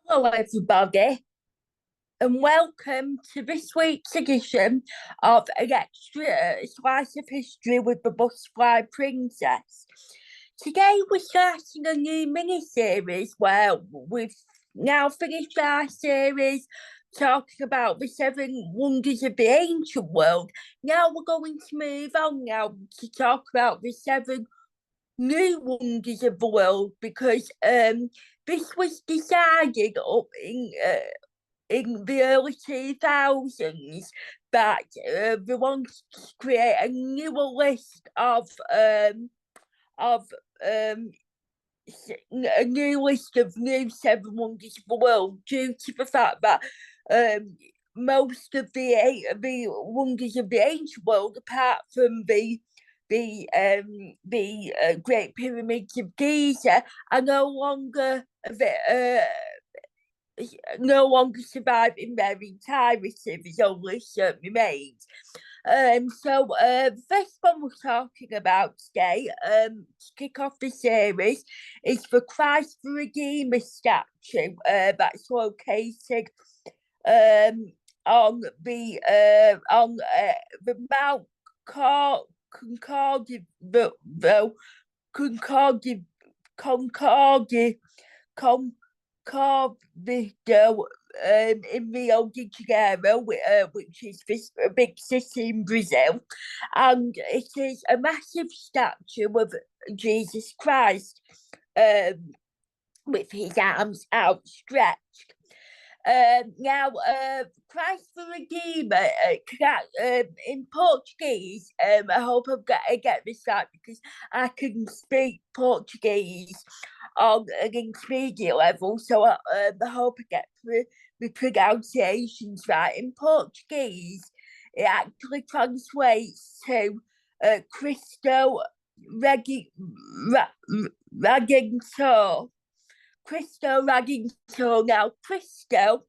Hello, everybody, and welcome to this week's edition of An Extra Slice of History with the Butterfly Princess. Today, we're starting a new mini-series where we've now finished our series talking about the seven wonders of the ancient world. Now we're going to move on now to talk about the seven new wonders of the world, because this was decided up in the early 2000s that they wanted to create a newer list of um a new list of new seven wonders of the world, due to the fact that most of the wonders of the ancient world, apart from the Great Pyramids of Giza, are no longer survive in their entirety. There's only certain remains. The first one we're talking about today, to kick off the series, is the Christ the Redeemer statue that's located on the Mount Concordia, Concordia, Corvido, in Rio de Janeiro, which is this big city in Brazil, and it is a massive statue of Jesus Christ, with his arms outstretched. Christ the Redeemer, in Portuguese, I hope I get this right, because I can speak Portuguese on an intermediate level, so I hope I get the pronunciations right. In Portuguese, it actually translates to Cristo Redentor. Cristo Redentor. Now, Cristo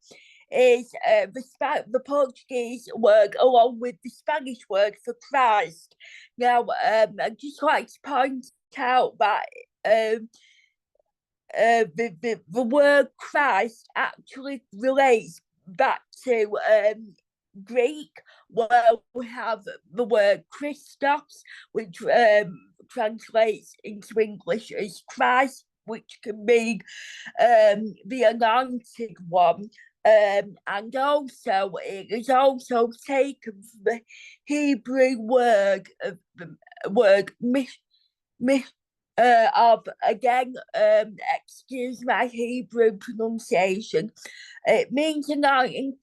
is the Portuguese word, along with the Spanish word for Christ. Now, I'd just like to point out that the word Christ actually relates back to Greek, where we have the word Christos, which translates into English as Christ, which can mean the anointed one. And also, it is also taken from the Hebrew word excuse my Hebrew pronunciation. It means anointing.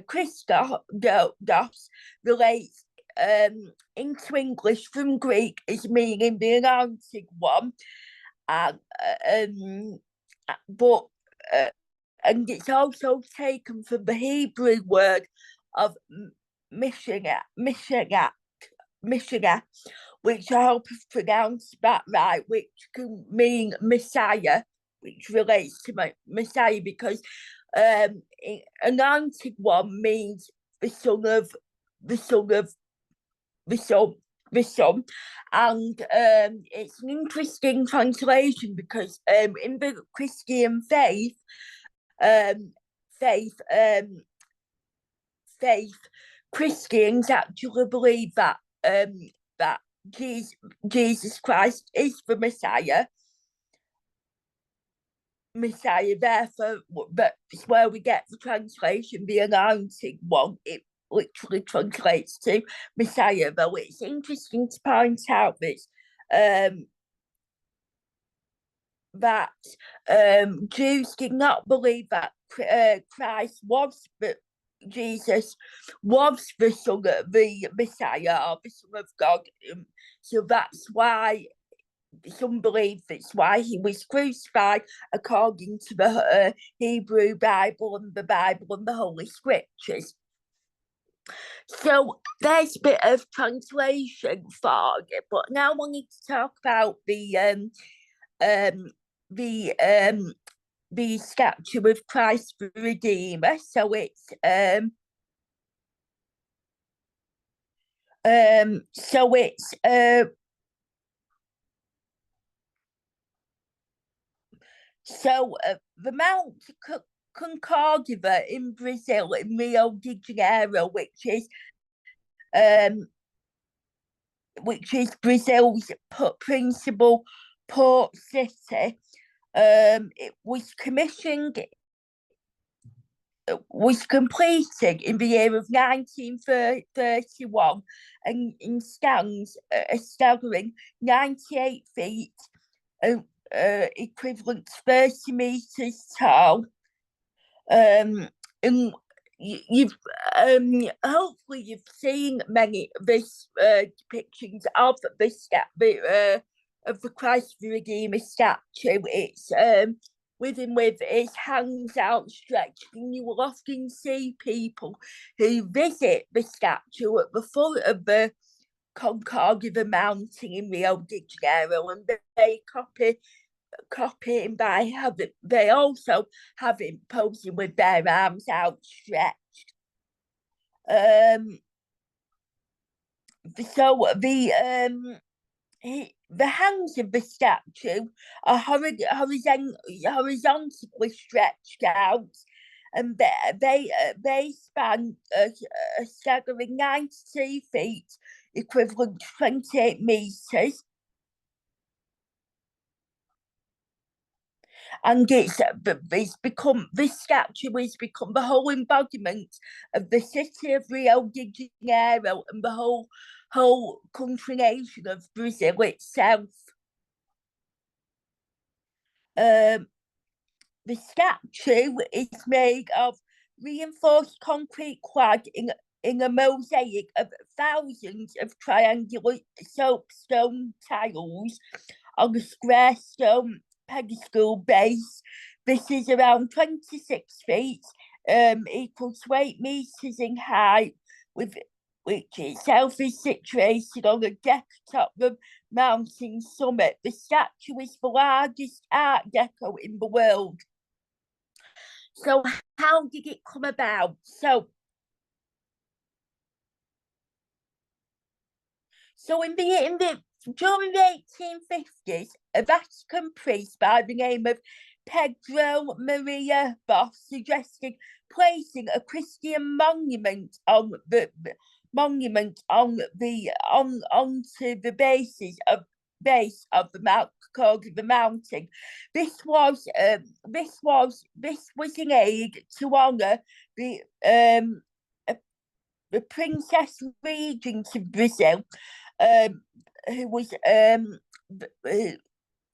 Christos relates into English from Greek as meaning the anointed one, and but and it's also taken from the Hebrew word of Mishnah, which I hope I've pronounced that right, which can mean Messiah, which relates to Messiah, because anointed one means the son of the son of the son the son, and it's an interesting translation, because in the Christian faith, um, faith, um, faith, Christians actually believe that that Jesus Christ is the Messiah. Therefore, that's where we get the translation, the anointed one. It literally translates to Messiah, though it's interesting to point out this, that Jews did not believe that Jesus was the Messiah, or the Son of God. So that's why some believe that's why he was crucified, according to the Hebrew Bible and the Holy Scriptures. So there's a bit of translation for you, but now we need to talk about the statue of Christ the Redeemer. So it's So the Mount Concagua in Brazil, in Rio de Janeiro, um, which is Brazil's principal port city. It was completed in the year of 1931 and stands a staggering 98 feet, equivalent to 30 metres tall. And you've hopefully you've seen many of this depictions of of the Christ the Redeemer statue. It's with its hands outstretched, and you will often see people who visit the statue at the foot of the Concagua Mountain in Rio de Janeiro, and they copy him by they also have him posing with their arms outstretched. So the hands of the statue are horizontally stretched out, and they span a staggering 92 feet, equivalent to 28 meters. And this statue has become the whole embodiment of the city of Rio de Janeiro and the whole country nation of Brazil itself. The statue is made of reinforced concrete clad in a mosaic of thousands of triangular soapstone tiles on a square stone pedestal base. This is around 26 feet, equal to 8 meters in height, which itself is situated on a deck atop the mountain summit. The statue is the largest Art Deco in the world. So how did it come about? So during the 1850s, a Vatican priest by the name of Pedro Maria Boss suggested placing a Christian monument onto the base of the Mount Concagua mountain. This was in aid to honour the Princess Regent of Brazil,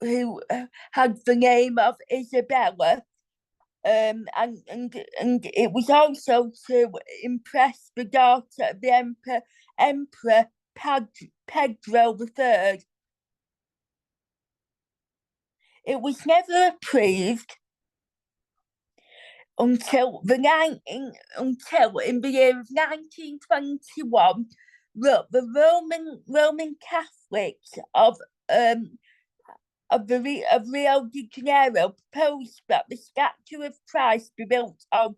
who had the name of Isabella, and it was also to impress the daughter of the Emperor Pedro III. It was never approved until in the year of 1921, the Roman Catholics of Rio de Janeiro proposed that the statue of Christ be built on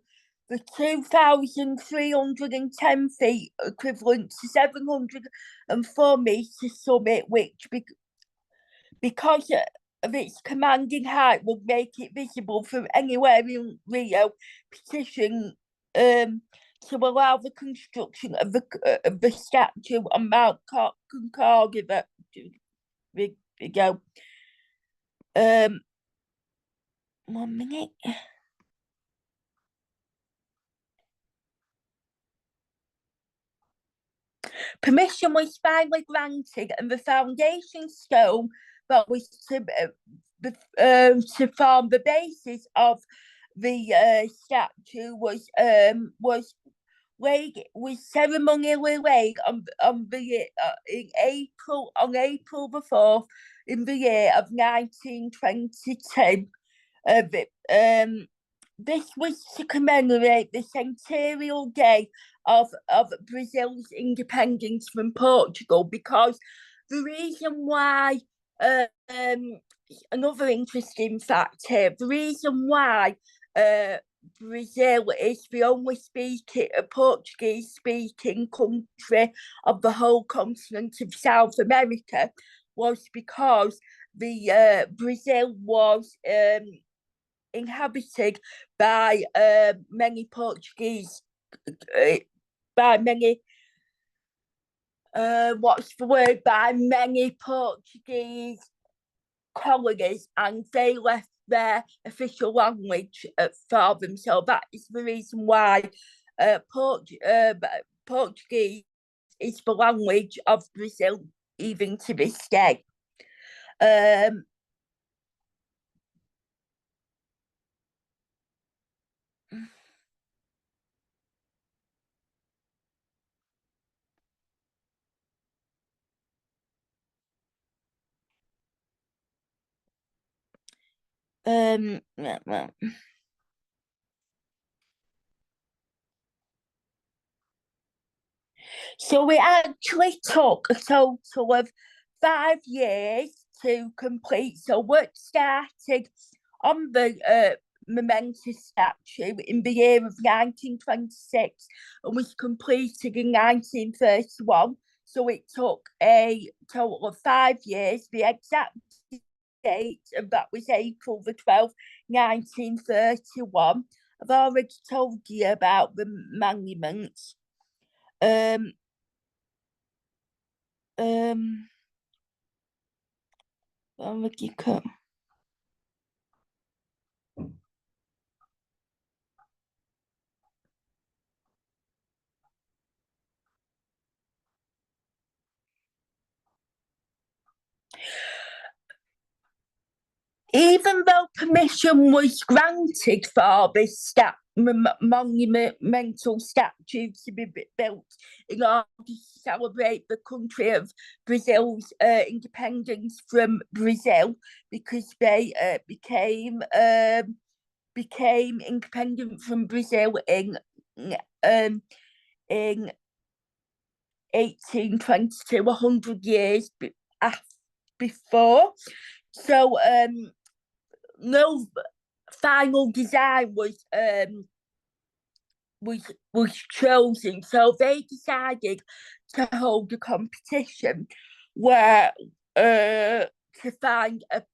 the 2,310 feet, equivalent to 704 meters summit, which because of its commanding height would make it visible from anywhere in Rio, petition to allow the construction of the statue on Mount Concagua. We go. 1 minute. Permission was finally granted, and the foundation stone that was to form the basis of the statue was ceremonially laid on April the 4th in the year of 1922. This was to commemorate the centennial day of Brazil's independence from Portugal, because the reason why, another interesting fact here, the reason why Brazil is the only Portuguese speaking country of the whole continent of South America was because Brazil was inhabited by many Portuguese, by many what's the word? By many Portuguese colonies, and they left their official language for them. So that is the reason why Portuguese is the language of Brazil even to this day. Um, um, so we actually took a total of 5 years to complete. So work started on the momentous statue in the year of 1926 and was completed in 1931. So it took a total of 5 years. The exact date of that was April the 12th, 1931. I've already told you about the monuments. Um, um, already come. Even though permission was granted for this monumental statue to be built in order to celebrate the country of Brazil's independence from Brazil, because they became independent from Brazil in 1822, 100 years before. So no final design was chosen. So they decided to hold a competition where to find a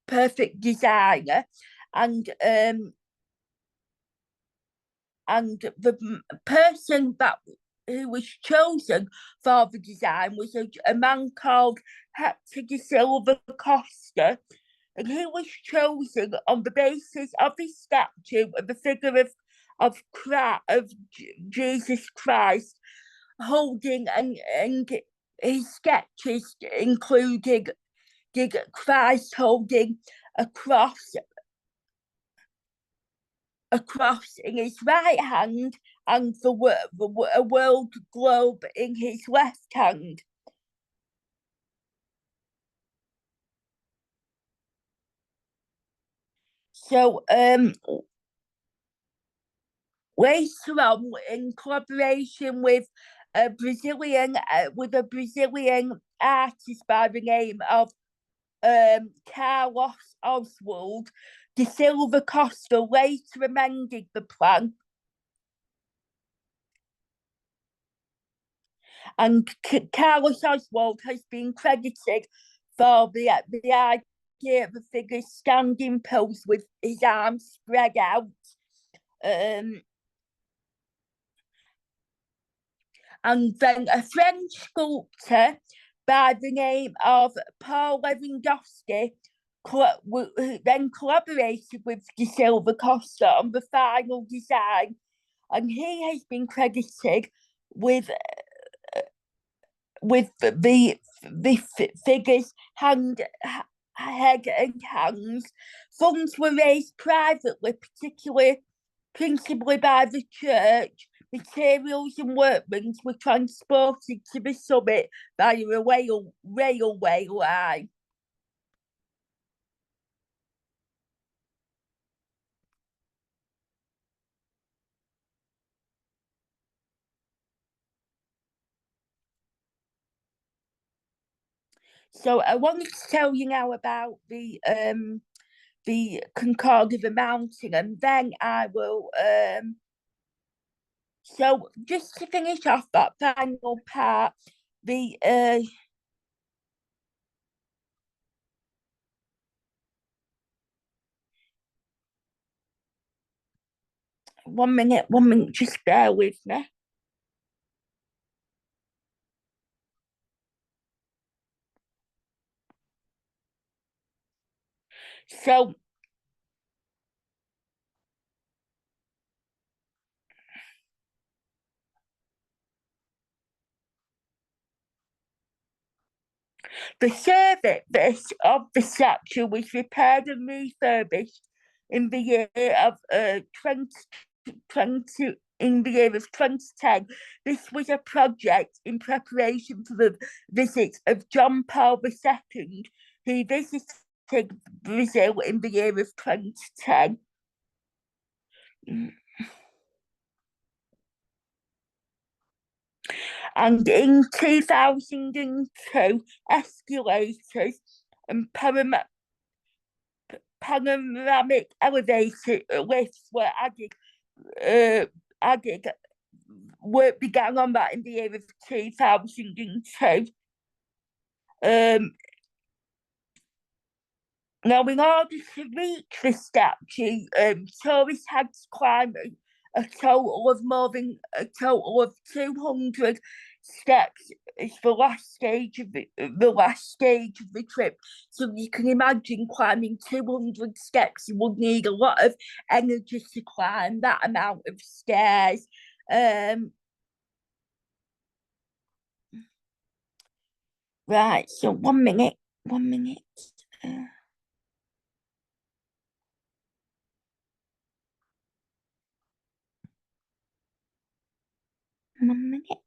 perfect designer, and the person that who was chosen for the design was a man called Hector de Silva Costa, and he was chosen on the basis of his statue of the figure of Jesus Christ holding, and his sketches included Christ holding a cross in his right hand and a world globe in his left hand. So later on, in collaboration with a Brazilian artist by the name of Carlos Oswald, De Silva Costa later amended the plan, and Carlos Oswald has been credited for the idea of the figure standing pose with his arms spread out. Um, and then a French sculptor by the name of Paul Lewandowski then collaborated with De Silva Costa on the final design, and he has been credited with the figures head and hands. Funds were raised privately, principally by the church. Materials and workmen's were transported to the summit via a railway line. So I wanted to tell you now about the Concord of the Mountain, and then I will so just to finish off that final part, the 1 minute, just bear with me. So the service of the statue was repaired and refurbished in the year of 2020. In the year of 2010, this was a project in preparation for the visit of John Paul II, who visited Brazil in the year of 2010. And in 2002, escalators and panoramic elevator lifts were added. Work began on that in the year of 2002. Now, in order to reach the statue, tourists had to climb a total of 200 steps. It's the last stage of the trip. So you can imagine climbing 200 steps. You would need a lot of energy to climb that amount of stairs. Right. So 1 minute. 1 minute. 1 minute.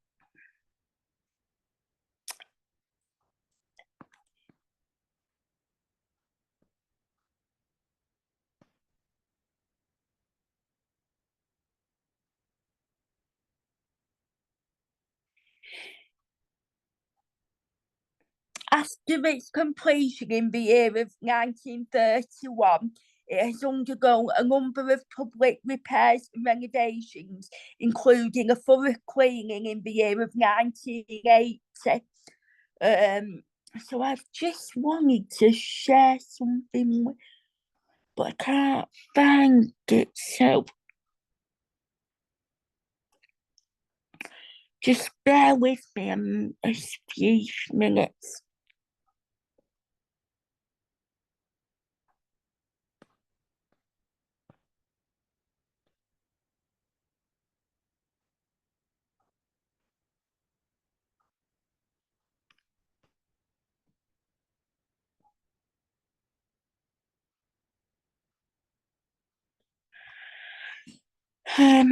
After its completion in the year of 1931, it has undergone a number of public repairs and renovations, including a thorough cleaning in the year of 1980. So I've just wanted to share something, but I can't find it. So just bear with me a few minutes.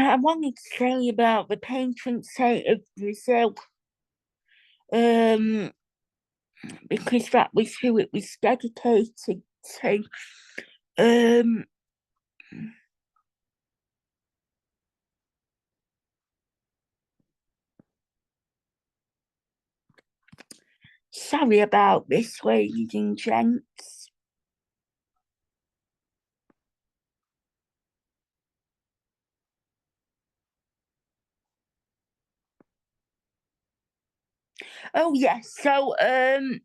I wanted to tell you about the patron saint of Brazil, because that was who it was dedicated to. Um, Sorry about this, ladies and gents. Oh yes, so to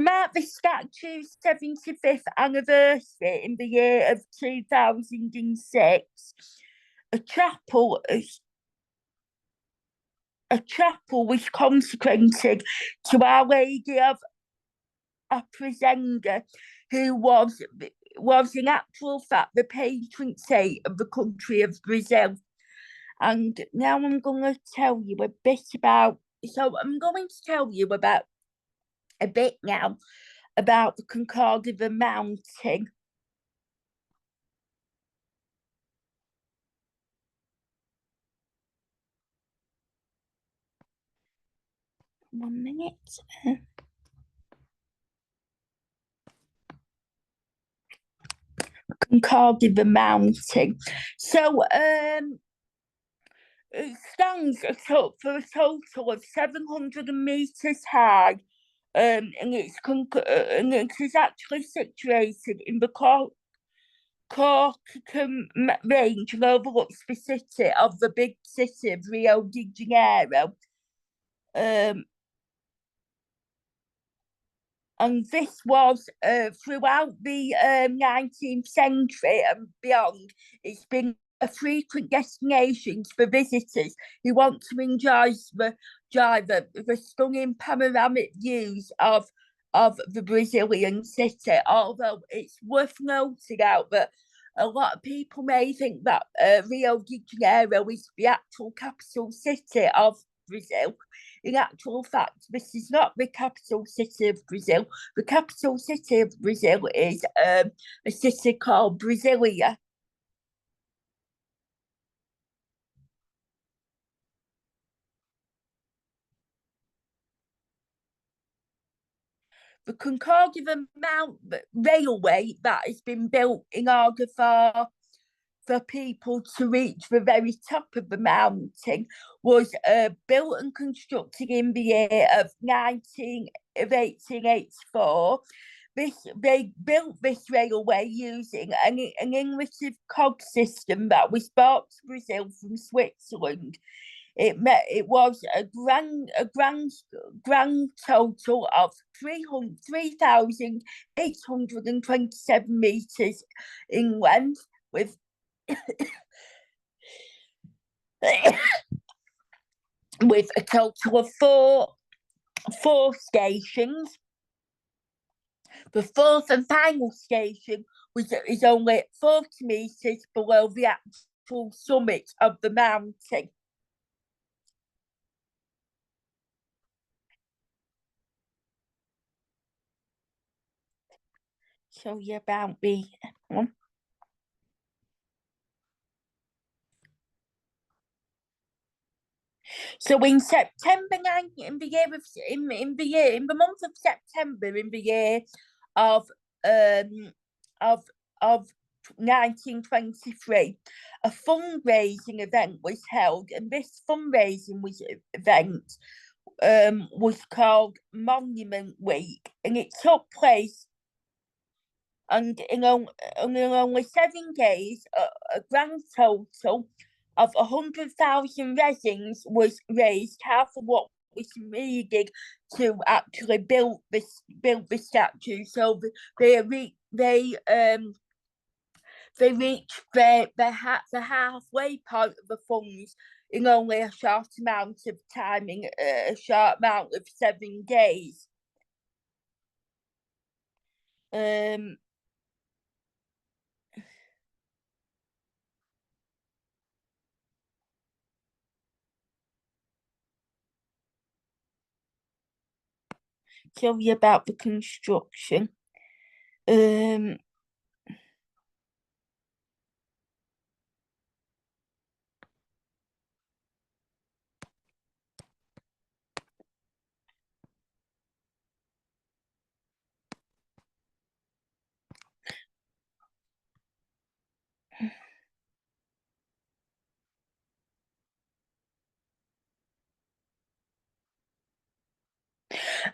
mark the statue's 75th anniversary in the year of 2006, a chapel was consecrated to Our Lady of Aparecida, who was in actual fact the patron saint of the country of Brazil. And now I'm going to tell you a bit about. So I'm going to tell you about a bit now about the Concordia Mountain. 1 minute. Concordia Mountain. So it stands for a total of 700 meters high, and it is actually situated in the Corsican range and overlooks the city of the big city of Rio de Janeiro. And this was throughout the 19th century and beyond. It's been a frequent destination for visitors who want to enjoy the stunning panoramic views of the Brazilian city. Although it's worth noting out that a lot of people may think that Rio de Janeiro is the actual capital city of Brazil. In actual fact, this is not the capital city of Brazil. The capital city of Brazil is a city called Brasilia. The Concordia Mount Railway that has been built in order for people to reach the very top of the mountain was built and constructed in the year of 1884. They built this railway using an innovative cog system that was brought to Brazil from Switzerland. It was a grand total of 3,827 meters in length, with with a total of four stations. The fourth and final station is only 40 meters below the actual summit of the mountain. Show you about the one. So in September in the month of September in the year of um of 1923, a fundraising event was held, and this fundraising event was called Monument Week, and it took place. And in only 7 days, a grand total of 100,000 resins was raised, half of what was needed to actually build the statue. So they reached the halfway point of the funds in only a short amount of time, in a short amount of 7 days. Tell you about the construction.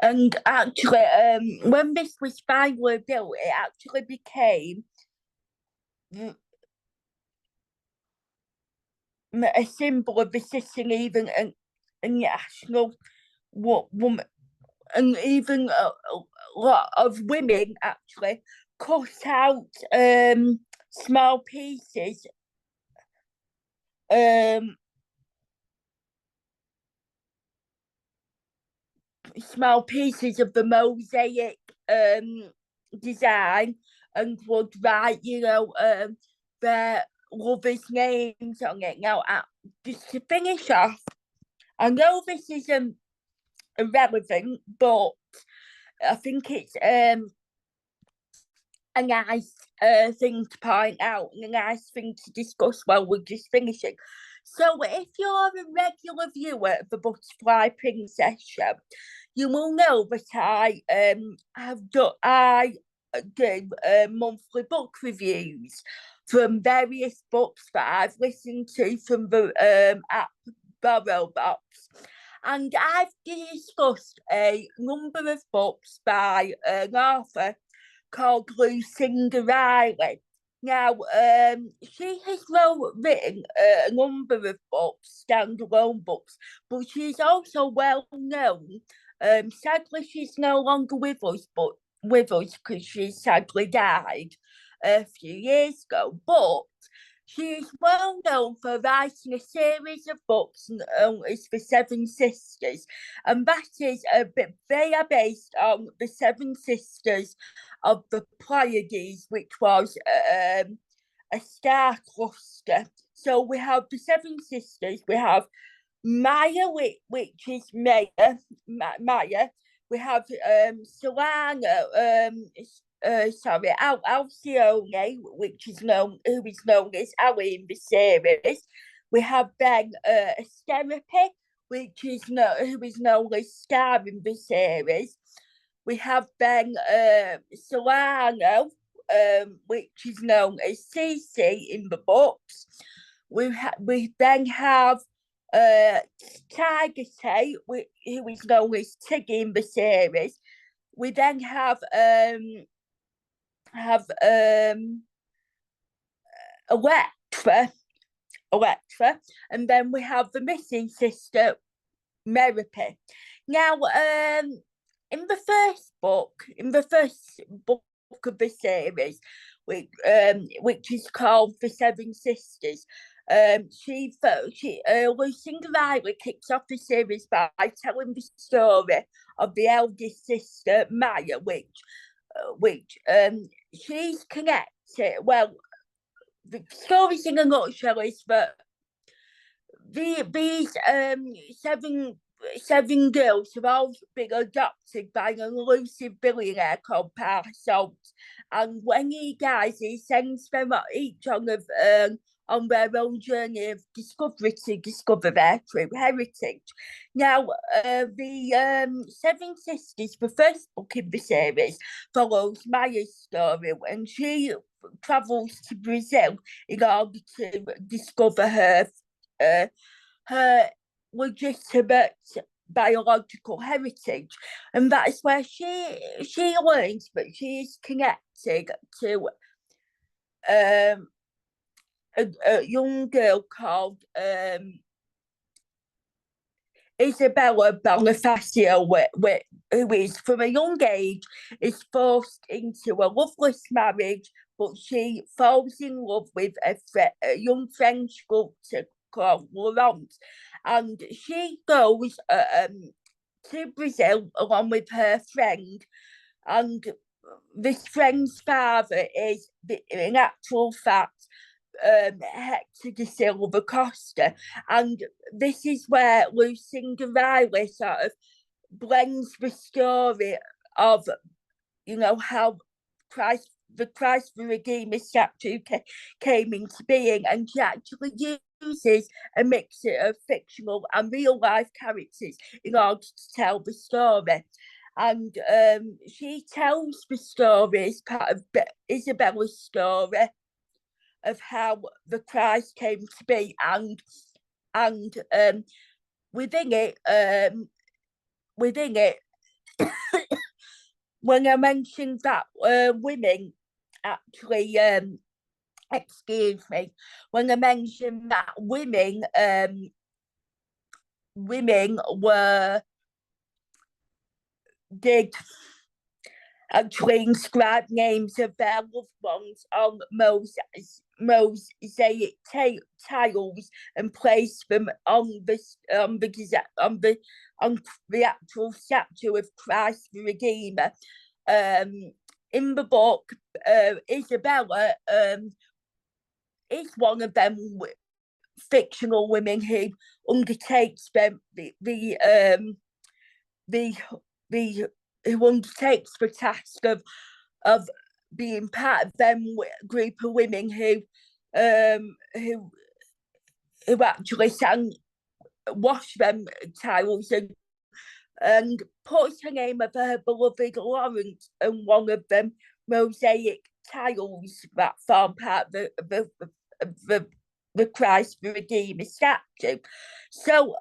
And actually, when this was finally built, it actually became a symbol of the city, and even a national woman, and even a lot of women actually cut out small pieces small pieces of the mosaic design, and would write, their lovers' names on it. Now, just to finish off, I know this isn't irrelevant, but I think it's a nice thing to point out, and a nice thing to discuss while we're just finishing. So, if you're a regular viewer of the Butterfly Princess show, you will know that I do monthly book reviews from various books that I've listened to from the app Borrow Box. And I've discussed a number of books by an author called Lucinda Riley. Now, she has written a number of books, standalone books, but she's also well known. Sadly, she's no longer with us, because she sadly died a few years ago. But She is well known for writing a series of books known as The Seven Sisters, and that is they are based on the Seven Sisters of the Pleiades, which was a star cluster. So we have the Seven Sisters, we have Maya, which is Maya. We have Solana, Alcione, who is known as Ali in the series. We have then Asterope, who is known as Star in the series. We have then Solano, which is known as Cece in the books. We then have Tiger Tate, who is known as Tiggy in the series. We then have Electra, and then we have the missing sister, Merope. Now, in the first book of the series, which is called The Seven Sisters, Lucinda Riley kicks off the series by telling the story of the eldest sister, Maya, which she's connected. Well, the stories in a nutshell is that these seven girls have all been adopted by an elusive billionaire called Parasite, and when he dies, he sends them each on their own journey of discovery to discover their true heritage. Now, the Seven Sisters, the first book in the series, follows Maya's story when she travels to Brazil in order to discover her legitimate biological heritage, and that's where she learns that she is connected to a young girl called Isabella Bonifacio, who is from a young age is forced into a loveless marriage, but she falls in love with a young French sculptor called Laurent, and she goes to Brazil along with her friend, and this friend's father is, in actual fact, Hector de Silva Costa, and this is where Lucinda Riley sort of blends the story of, how the Christ the Redeemer statue came into being, and she actually uses a mixture of fictional and real life characters in order to tell the story. And she tells the story as part of Isabella's story of how the Christ came to be, and within it, when I mentioned that women actually, excuse me, when I mentioned that women did actually inscribe names of their loved ones on mosaic tiles and place them on the actual statue of Christ the Redeemer. In the book, Isabella is one of them fictional women who undertakes who undertakes the task of being part of them group of women who actually wash them tiles and puts the name of her beloved Lawrence on one of them mosaic tiles that form part of the Christ the Redeemer statue. So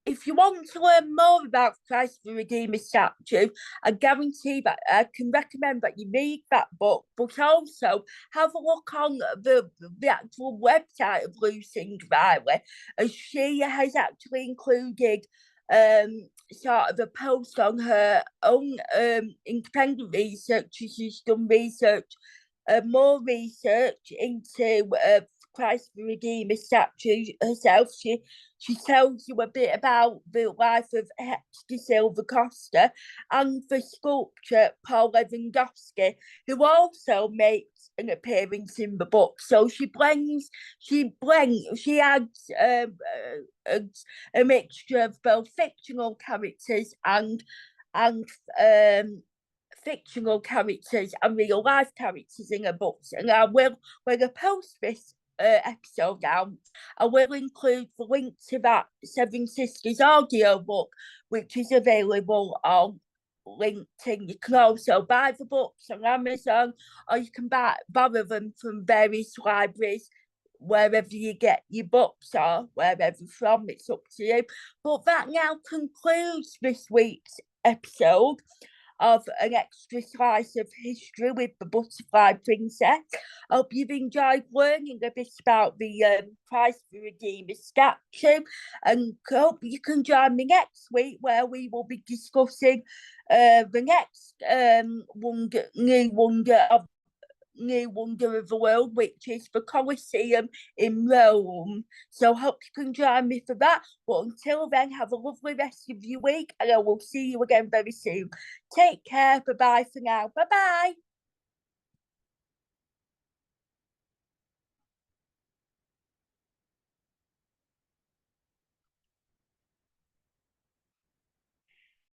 if you want to learn more about Christ the Redeemer statue, I guarantee that I can recommend that you read that book, but also have a look on the actual website of Lucinda Riley, as she has actually included sort of a post on her own independent research. She's done more research into Christ the Redeemer statue herself. She tells you a bit about the life of Hector Silva Costa and the sculptor Paul Lewandowski, who also makes an appearance in the book. So she adds a mixture of both fictional characters and fictional characters and real life characters in her books. And when I post this episode out, I will include the link to that Seven Sisters audio book, which is available on LinkedIn. You can also buy the books on Amazon, or you can borrow them from various libraries, wherever you get your books, or wherever from, it's up to you. But that now concludes this week's episode of An Extra Slice of History with the Butterfly Princess. Hope you've enjoyed learning a bit about the Christ the Redeemer statue, and hope you can join me next week, where we will be discussing the next new wonder of the world, which is the Colosseum in Rome. So hope you can join me for that. But until then, have a lovely rest of your week, and I will see you again very soon. Take care. Bye-bye for now. Bye-bye.